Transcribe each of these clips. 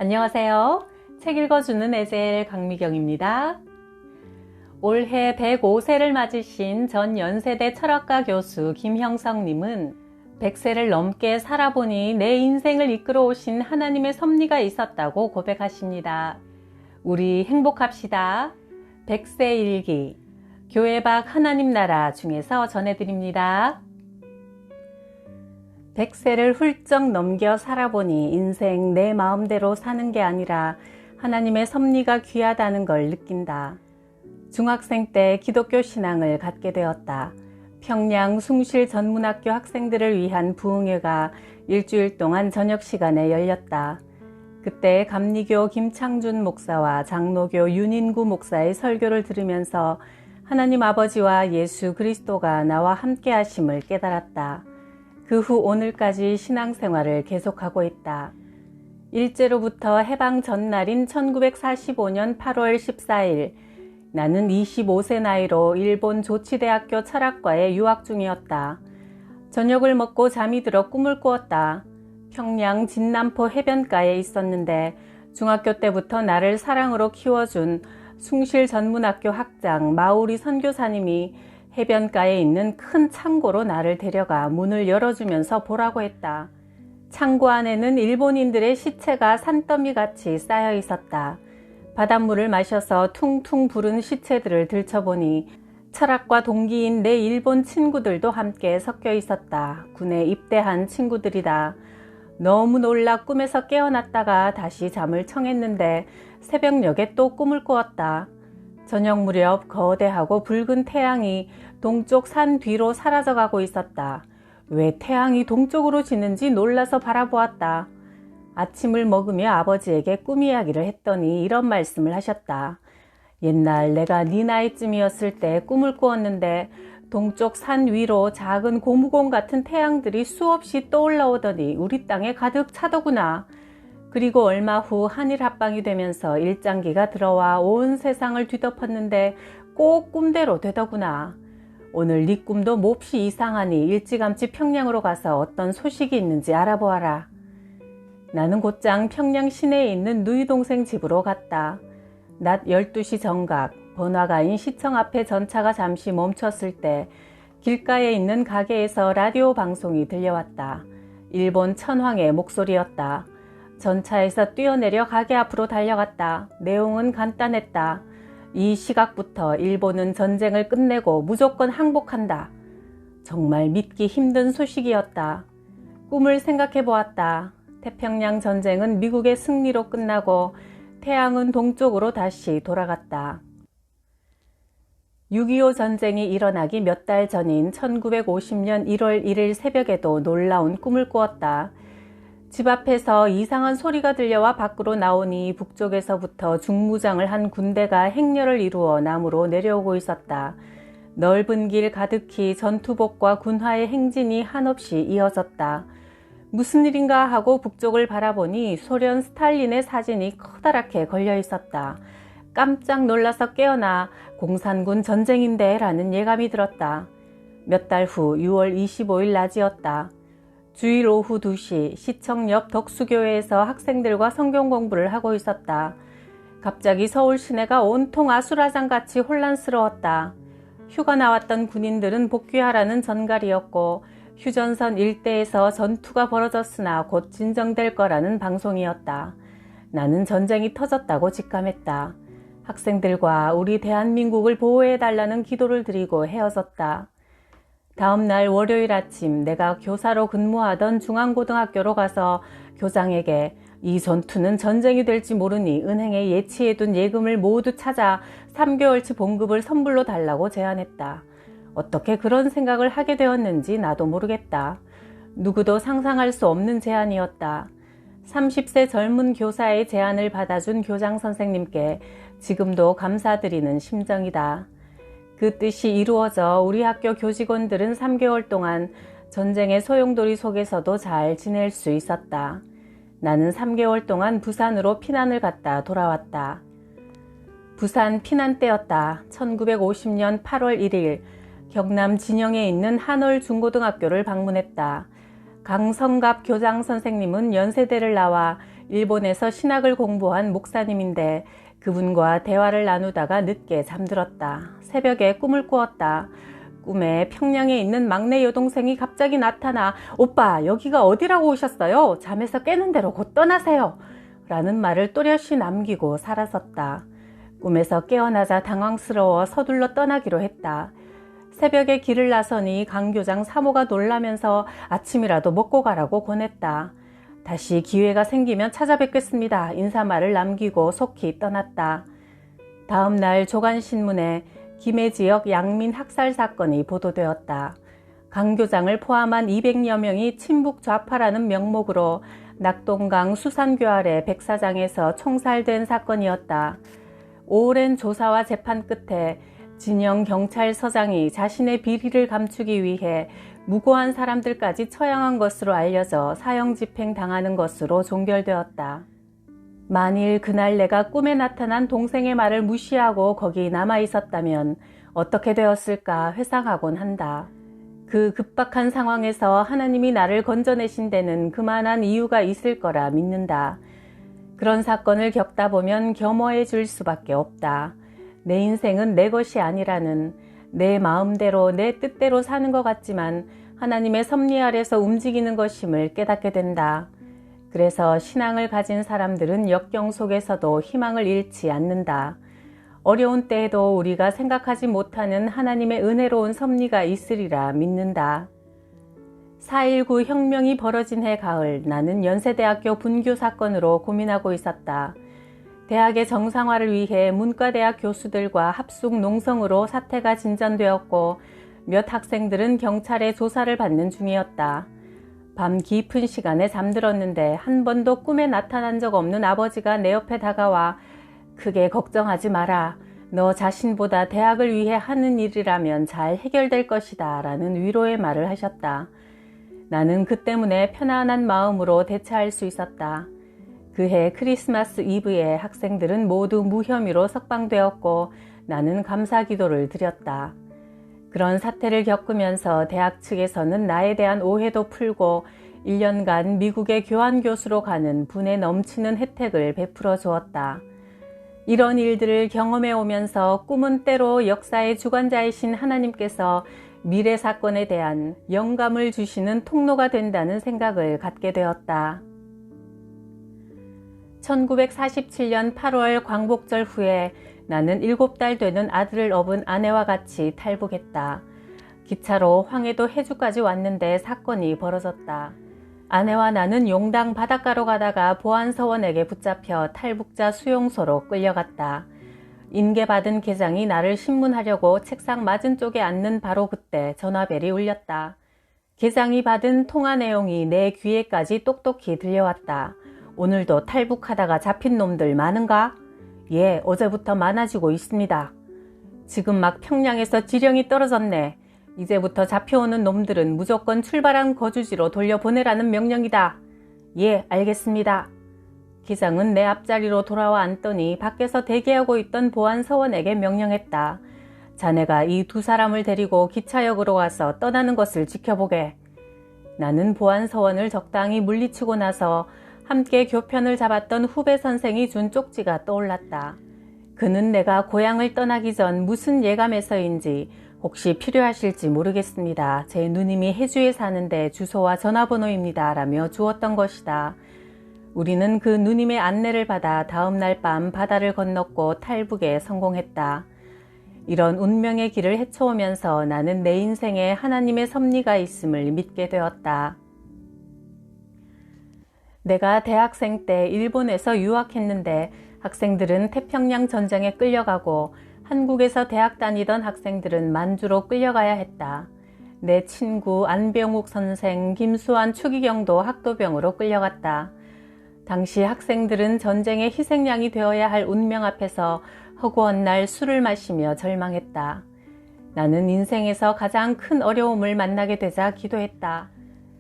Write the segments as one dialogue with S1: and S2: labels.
S1: 안녕하세요. 책 읽어주는 에젤 강미경입니다. 올해 105세를 맞으신 전 연세대 철학과 교수 김형성님은 100세를 넘게 살아보니 내 인생을 이끌어 오신 하나님의 섭리가 있었다고 고백하십니다. 우리 행복합시다. 100세 일기 교회 밖 하나님 나라 중에서 전해드립니다. 100세를 훌쩍 넘겨 살아보니 인생 내 마음대로 사는 게 아니라 하나님의 섭리가 귀하다는 걸 느낀다. 중학생 때 기독교 신앙을 갖게 되었다. 평양 숭실전문학교 학생들을 위한 부흥회가 일주일 동안 저녁 시간에 열렸다. 그때 감리교 김창준 목사와 장로교 윤인구 목사의 설교를 들으면서 하나님 아버지와 예수 그리스도가 나와 함께 하심을 깨달았다. 그 후 오늘까지 신앙생활을 계속하고 있다. 일제로부터 해방 전날인 1945년 8월 14일 나는 25세 나이로 일본 조치대학교 철학과에 유학 중이었다. 저녁을 먹고 잠이 들어 꿈을 꾸었다. 평양 진남포 해변가에 있었는데 중학교 때부터 나를 사랑으로 키워준 숭실전문학교 학장 마우리 선교사님이 해변가에 있는 큰 창고로 나를 데려가 문을 열어주면서 보라고 했다. 창고 안에는 일본인들의 시체가 산더미같이 쌓여 있었다. 바닷물을 마셔서 퉁퉁 부른 시체들을 들춰보니 철학과 동기인 내 일본 친구들도 함께 섞여 있었다. 군에 입대한 친구들이다. 너무 놀라 꿈에서 깨어났다가 다시 잠을 청했는데 새벽녘에 또 꿈을 꾸었다. 저녁 무렵 거대하고 붉은 태양이 동쪽 산 뒤로 사라져가고 있었다. 왜 태양이 동쪽으로 지는지 놀라서 바라보았다. 아침을 먹으며 아버지에게 꿈 이야기를 했더니 이런 말씀을 하셨다. 옛날 내가 네 나이쯤이었을 때 꿈을 꾸었는데 동쪽 산 위로 작은 고무공 같은 태양들이 수없이 떠올라오더니 우리 땅에 가득 차더구나. 그리고 얼마 후 한일 합방이 되면서 일장기가 들어와 온 세상을 뒤덮었는데 꼭 꿈대로 되더구나. 오늘 네 꿈도 몹시 이상하니 일찌감치 평양으로 가서 어떤 소식이 있는지 알아보아라. 나는 곧장 평양 시내에 있는 누이 동생 집으로 갔다. 낮 12시 정각 번화가인 시청 앞에 전차가 잠시 멈췄을 때 길가에 있는 가게에서 라디오 방송이 들려왔다. 일본 천황의 목소리였다. 전차에서 뛰어내려 가게 앞으로 달려갔다. 내용은 간단했다. 이 시각부터 일본은 전쟁을 끝내고 무조건 항복한다. 정말 믿기 힘든 소식이었다. 꿈을 생각해 보았다. 태평양 전쟁은 미국의 승리로 끝나고 태양은 동쪽으로 다시 돌아갔다. 6.25 전쟁이 일어나기 몇 달 전인 1950년 1월 1일 새벽에도 놀라운 꿈을 꾸었다. 집 앞에서 이상한 소리가 들려와 밖으로 나오니 북쪽에서부터 중무장을 한 군대가 행렬을 이루어 남으로 내려오고 있었다. 넓은 길 가득히 전투복과 군화의 행진이 한없이 이어졌다. 무슨 일인가 하고 북쪽을 바라보니 소련 스탈린의 사진이 커다랗게 걸려 있었다. 깜짝 놀라서 깨어나 공산군 전쟁인데 라는 예감이 들었다. 몇 달 후 6월 25일 낮이었다. 주일 오후 2시 시청 옆 덕수교회에서 학생들과 성경 공부를 하고 있었다. 갑자기 서울 시내가 온통 아수라장같이 혼란스러웠다. 휴가 나왔던 군인들은 복귀하라는 전갈이었고 휴전선 일대에서 전투가 벌어졌으나 곧 진정될 거라는 방송이었다. 나는 전쟁이 터졌다고 직감했다. 학생들과 우리 대한민국을 보호해달라는 기도를 드리고 헤어졌다. 다음 날 월요일 아침 내가 교사로 근무하던 중앙고등학교로 가서 교장에게 이 전투는 전쟁이 될지 모르니 은행에 예치해둔 예금을 모두 찾아 3개월치 봉급을 선불로 달라고 제안했다. 어떻게 그런 생각을 하게 되었는지 나도 모르겠다. 누구도 상상할 수 없는 제안이었다. 30세 젊은 교사의 제안을 받아준 교장 선생님께 지금도 감사드리는 심정이다. 그 뜻이 이루어져 우리 학교 교직원들은 3개월 동안 전쟁의 소용돌이 속에서도 잘 지낼 수 있었다. 나는 3개월 동안 부산으로 피난을 갔다 돌아왔다. 부산 피난 때였다. 1950년 8월 1일 경남 진영에 있는 한올 중고등학교를 방문했다. 강성갑 교장 선생님은 연세대를 나와 일본에서 신학을 공부한 목사님인데 그분과 대화를 나누다가 늦게 잠들었다. 새벽에 꿈을 꾸었다. 꿈에 평양에 있는 막내 여동생이 갑자기 나타나 오빠 여기가 어디라고 오셨어요? 잠에서 깨는 대로 곧 떠나세요. 라는 말을 또렷이 남기고 사라졌다. 꿈에서 깨어나자 당황스러워 서둘러 떠나기로 했다. 새벽에 길을 나서니 강교장 사모가 놀라면서 아침이라도 먹고 가라고 권했다. 다시 기회가 생기면 찾아뵙겠습니다. 인사말을 남기고 속히 떠났다. 다음 날 조간신문에 김해 지역 양민 학살 사건이 보도되었다. 강교장을 포함한 200여 명이 친북 좌파라는 명목으로 낙동강 수산교활의 백사장에서 총살된 사건이었다. 오랜 조사와 재판 끝에 진영 경찰서장이 자신의 비리를 감추기 위해 무고한 사람들까지 처형한 것으로 알려져 사형 집행 당하는 것으로 종결되었다. 만일 그날 내가 꿈에 나타난 동생의 말을 무시하고 거기 남아 있었다면 어떻게 되었을까 회상하곤 한다. 그 급박한 상황에서 하나님이 나를 건져내신 데는 그만한 이유가 있을 거라 믿는다. 그런 사건을 겪다 보면 겸허해질 수밖에 없다. 내 인생은 내 것이 아니라는, 내 마음대로 내 뜻대로 사는 것 같지만 하나님의 섭리 아래서 움직이는 것임을 깨닫게 된다. 그래서 신앙을 가진 사람들은 역경 속에서도 희망을 잃지 않는다. 어려운 때에도 우리가 생각하지 못하는 하나님의 은혜로운 섭리가 있으리라 믿는다. 4.19 혁명이 벌어진 해 가을, 나는 연세대학교 분교 사건으로 고민하고 있었다. 대학의 정상화를 위해 문과대학 교수들과 합숙 농성으로 사태가 진전되었고 몇 학생들은 경찰의 조사를 받는 중이었다. 밤 깊은 시간에 잠들었는데 한 번도 꿈에 나타난 적 없는 아버지가 내 옆에 다가와 크게 걱정하지 마라. 너 자신보다 대학을 위해 하는 일이라면 잘 해결될 것이다 라는 위로의 말을 하셨다. 나는 그 때문에 편안한 마음으로 대처할 수 있었다. 그해 크리스마스 이브에 학생들은 모두 무혐의로 석방되었고 나는 감사 기도를 드렸다. 그런 사태를 겪으면서 대학 측에서는 나에 대한 오해도 풀고 1년간 미국의 교환교수로 가는 분에 넘치는 혜택을 베풀어 주었다. 이런 일들을 경험해 오면서 꿈은 때로 역사의 주관자이신 하나님께서 미래 사건에 대한 영감을 주시는 통로가 된다는 생각을 갖게 되었다. 1947년 8월 광복절 후에 나는 7달 되는 아들을 업은 아내와 같이 탈북했다. 기차로 황해도 해주까지 왔는데 사건이 벌어졌다. 아내와 나는 용당 바닷가로 가다가 보안서원에게 붙잡혀 탈북자 수용소로 끌려갔다. 인계받은 계장이 나를 신문하려고 책상 맞은쪽에 앉는 바로 그때 전화벨이 울렸다. 계장이 받은 통화 내용이 내 귀에까지 똑똑히 들려왔다. 오늘도 탈북하다가 잡힌 놈들 많은가? 예, 어제부터 많아지고 있습니다. 지금 막 평양에서 지령이 떨어졌네. 이제부터 잡혀오는 놈들은 무조건 출발한 거주지로 돌려보내라는 명령이다. 예, 알겠습니다. 기장은 내 앞자리로 돌아와 앉더니 밖에서 대기하고 있던 보안서원에게 명령했다. 자네가 이 두 사람을 데리고 기차역으로 와서 떠나는 것을 지켜보게. 나는 보안서원을 적당히 물리치고 나서 함께 교편을 잡았던 후배 선생이 준 쪽지가 떠올랐다. 그는 내가 고향을 떠나기 전 무슨 예감에서인지 혹시 필요하실지 모르겠습니다. 제 누님이 해주에 사는데 주소와 전화번호입니다. 라며 주었던 것이다. 우리는 그 누님의 안내를 받아 다음 날 밤 바다를 건넜고 탈북에 성공했다. 이런 운명의 길을 헤쳐오면서 나는 내 인생에 하나님의 섭리가 있음을 믿게 되었다. 내가 대학생 때 일본에서 유학했는데 학생들은 태평양 전쟁에 끌려가고 한국에서 대학 다니던 학생들은 만주로 끌려가야 했다. 내 친구 안병욱 선생, 김수환 추기경도 학도병으로 끌려갔다. 당시 학생들은 전쟁의 희생양이 되어야 할 운명 앞에서 허구한 날 술을 마시며 절망했다. 나는 인생에서 가장 큰 어려움을 만나게 되자 기도했다.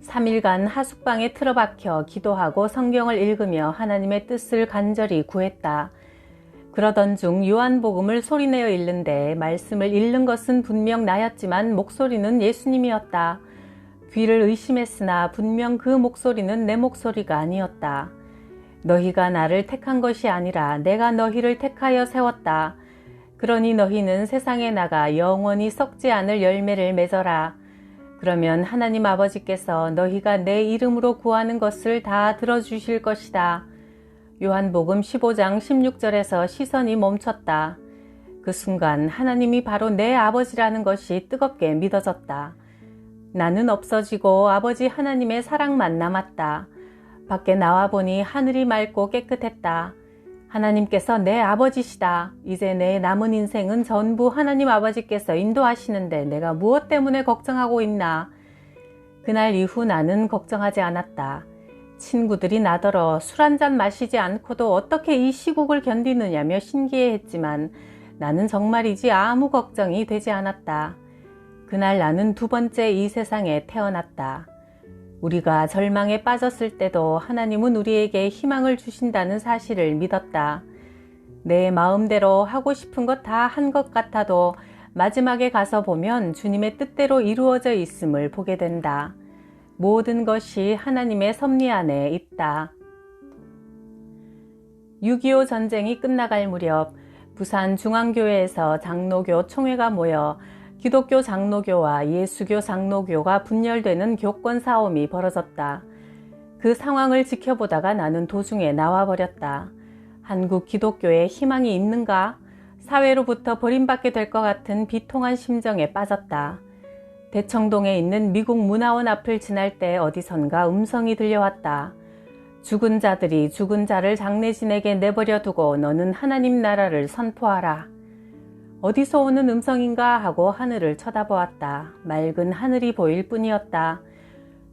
S1: 3일간 하숙방에 틀어박혀 기도하고 성경을 읽으며 하나님의 뜻을 간절히 구했다. 그러던 중 요한복음을 소리내어 읽는데 말씀을 읽는 것은 분명 나였지만 목소리는 예수님이었다. 귀를 의심했으나 분명 그 목소리는 내 목소리가 아니었다. 너희가 나를 택한 것이 아니라 내가 너희를 택하여 세웠다. 그러니 너희는 세상에 나가 영원히 썩지 않을 열매를 맺어라. 그러면 하나님 아버지께서 너희가 내 이름으로 구하는 것을 다 들어주실 것이다. 요한복음 15장 16절에서 시선이 멈췄다. 그 순간 하나님이 바로 내 아버지라는 것이 뜨겁게 믿어졌다. 나는 없어지고 아버지 하나님의 사랑만 남았다. 밖에 나와보니 하늘이 맑고 깨끗했다. 하나님께서 내 아버지시다. 이제 내 남은 인생은 전부 하나님 아버지께서 인도하시는데 내가 무엇 때문에 걱정하고 있나? 그날 이후 나는 걱정하지 않았다. 친구들이 나더러 술 한잔 마시지 않고도 어떻게 이 시국을 견디느냐며 신기해했지만 나는 정말이지 아무 걱정이 되지 않았다. 그날 나는 두 번째 이 세상에 태어났다. 우리가 절망에 빠졌을 때도 하나님은 우리에게 희망을 주신다는 사실을 믿었다. 내 마음대로 하고 싶은 것 다 한 것 같아도 마지막에 가서 보면 주님의 뜻대로 이루어져 있음을 보게 된다. 모든 것이 하나님의 섭리 안에 있다. 6.25 전쟁이 끝나갈 무렵 부산 중앙교회에서 장로교 총회가 모여 기독교 장로교와 예수교 장로교가 분열되는 교권 싸움이 벌어졌다. 그 상황을 지켜보다가 나는 도중에 나와버렸다. 한국 기독교에 희망이 있는가? 사회로부터 버림받게 될 것 같은 비통한 심정에 빠졌다. 대청동에 있는 미국 문화원 앞을 지날 때 어디선가 음성이 들려왔다. 죽은 자들이 죽은 자를 장례진에게 내버려 두고 너는 하나님 나라를 선포하라. 어디서 오는 음성인가 하고 하늘을 쳐다보았다. 맑은 하늘이 보일 뿐이었다.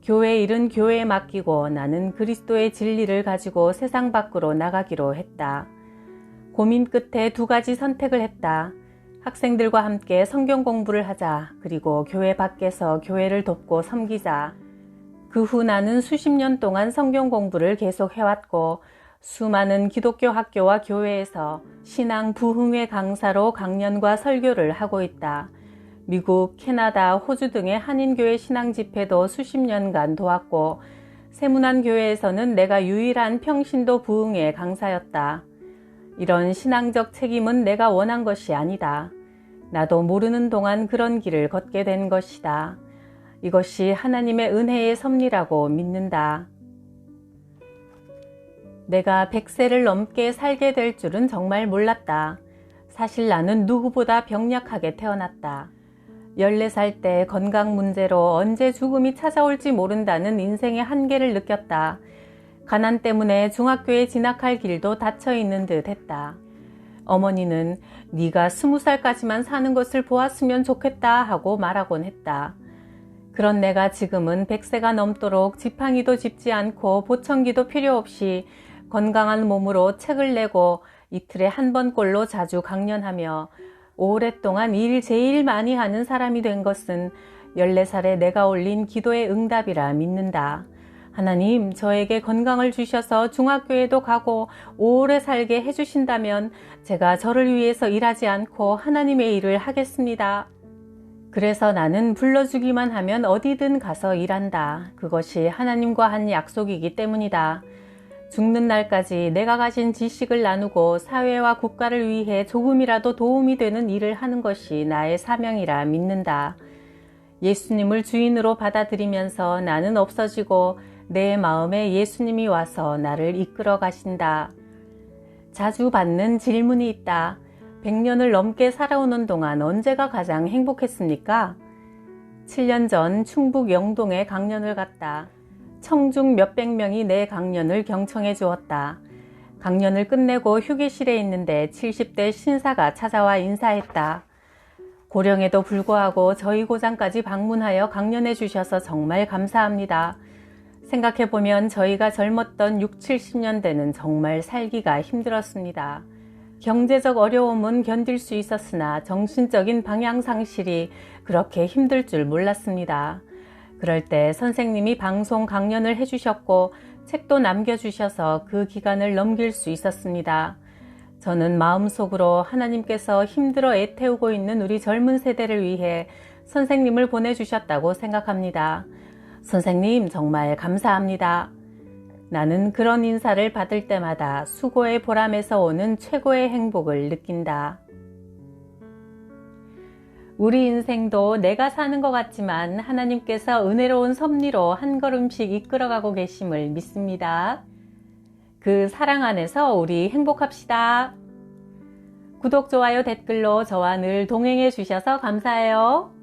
S1: 교회 일은 교회에 맡기고 나는 그리스도의 진리를 가지고 세상 밖으로 나가기로 했다. 고민 끝에 두 가지 선택을 했다. 학생들과 함께 성경 공부를 하자. 그리고 교회 밖에서 교회를 돕고 섬기자. 그 후 나는 수십 년 동안 성경 공부를 계속 해왔고 수많은 기독교 학교와 교회에서 신앙 부흥회 강사로 강연과 설교를 하고 있다. 미국, 캐나다, 호주 등의 한인교회 신앙 집회도 수십 년간 도왔고 세문안교회에서는 내가 유일한 평신도 부흥회 강사였다. 이런 신앙적 책임은 내가 원한 것이 아니다. 나도 모르는 동안 그런 길을 걷게 된 것이다. 이것이 하나님의 은혜의 섭리라고 믿는다. 내가 100세를 넘게 살게 될 줄은 정말 몰랐다. 사실 나는 누구보다 병약하게 태어났다. 14살 때 건강 문제로 언제 죽음이 찾아올지 모른다는 인생의 한계를 느꼈다. 가난 때문에 중학교에 진학할 길도 닫혀 있는 듯 했다. 어머니는 네가 20살까지만 사는 것을 보았으면 좋겠다 하고 말하곤 했다. 그런 내가 지금은 100세가 넘도록 지팡이도 짚지 않고 보청기도 필요 없이 건강한 몸으로 책을 내고 이틀에 한 번꼴로 자주 강연하며 오랫동안 일 제일 많이 하는 사람이 된 것은 14살에 내가 올린 기도의 응답이라 믿는다. 하나님, 저에게 건강을 주셔서 중학교에도 가고 오래 살게 해주신다면 제가 저를 위해서 일하지 않고 하나님의 일을 하겠습니다. 그래서 나는 불러주기만 하면 어디든 가서 일한다. 그것이 하나님과 한 약속이기 때문이다. 죽는 날까지 내가 가진 지식을 나누고 사회와 국가를 위해 조금이라도 도움이 되는 일을 하는 것이 나의 사명이라 믿는다. 예수님을 주인으로 받아들이면서 나는 없어지고 내 마음에 예수님이 와서 나를 이끌어 가신다. 자주 받는 질문이 있다. 100년을 넘게 살아오는 동안 언제가 가장 행복했습니까? 7년 전 충북 영동에 강연을 갔다. 청중 몇백 명이 내 강연을 경청해 주었다. 강연을 끝내고 휴게실에 있는데 70대 신사가 찾아와 인사했다. 고령에도 불구하고 저희 고장까지 방문하여 강연해 주셔서 정말 감사합니다. 생각해보면 저희가 젊었던 6, 70년대는 정말 살기가 힘들었습니다. 경제적 어려움은 견딜 수 있었으나 정신적인 방향 상실이 그렇게 힘들 줄 몰랐습니다. 그럴 때 선생님이 방송 강연을 해주셨고 책도 남겨주셔서 그 기간을 넘길 수 있었습니다. 저는 마음속으로 하나님께서 힘들어 애태우고 있는 우리 젊은 세대를 위해 선생님을 보내주셨다고 생각합니다. 선생님 정말 감사합니다. 나는 그런 인사를 받을 때마다 수고의 보람에서 오는 최고의 행복을 느낀다. 우리 인생도 내가 사는 것 같지만 하나님께서 은혜로운 섭리로 한 걸음씩 이끌어가고 계심을 믿습니다. 그 사랑 안에서 우리 행복합시다. 구독, 좋아요, 댓글로 저와 늘 동행해 주셔서 감사해요.